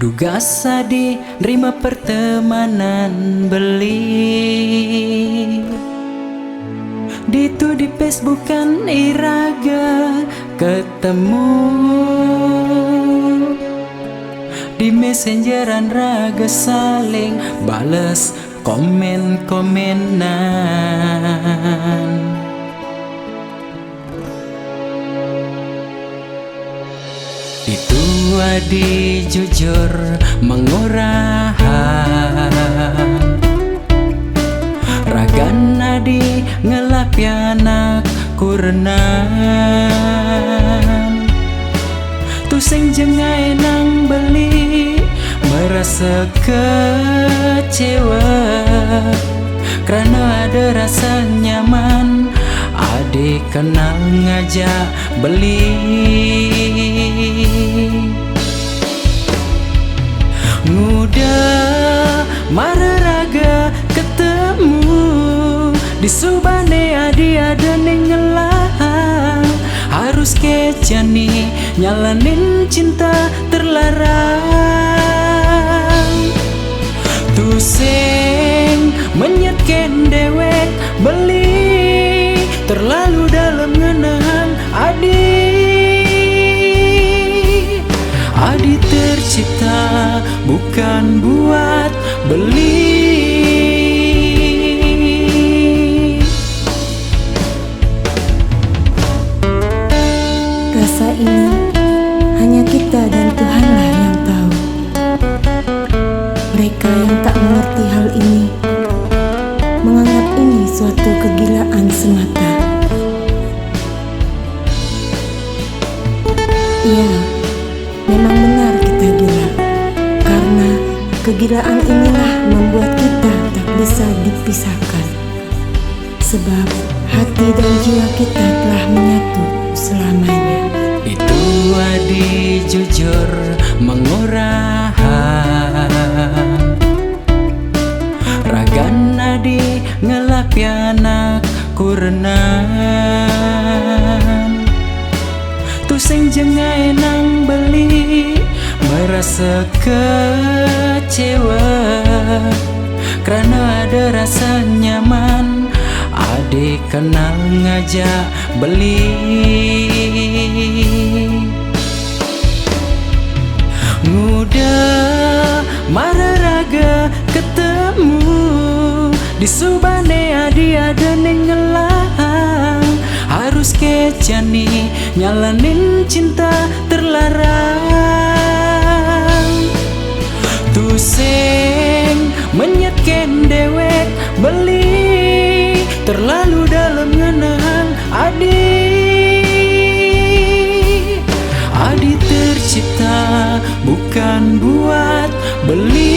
Duga sadi nerima pertemanan beli Ditu di Facebook kan iraga ketemu Di messengeran raga saling bales komen-komenan Itu adi jujur mengurang Ragan adi ngelapi anak kurenan Tu sing jengai nang beli merasa kecewa Karena ada rasa nyaman adik kenal ngajak beli Mudah mararaga ketemu Di subane adi ada nengelah Harus kecani nyalanin cinta terlarang Tu sing menyetken dewek beli Terlalu dalam ngenang Adi tercipta bukan buat beli Rasa ini hanya kita dan Tuhanlah yang tahu. Mereka yang tak mengerti hal ini menganggap ini suatu kegilaan semata. Iya, memang benar kita gila, karena kegilaan inilah membuat kita tak bisa dipisahkan. Sebab hati dan jiwa kita telah menyatu selamanya. Itu adi jujur mengurang Ragan adi ngelapi anak kurenan Tu sing jengai nang beli merasa kecewa Karena ada rasa nyaman adik kenal ngajak beli Mudah mararaga ketemu Di subane adi ada nengelah Harus kecani nyalanin cinta terlarang Tu sing menyetken dewek beli Terlalu dalam ngenang Adi tercipta bukan buat beli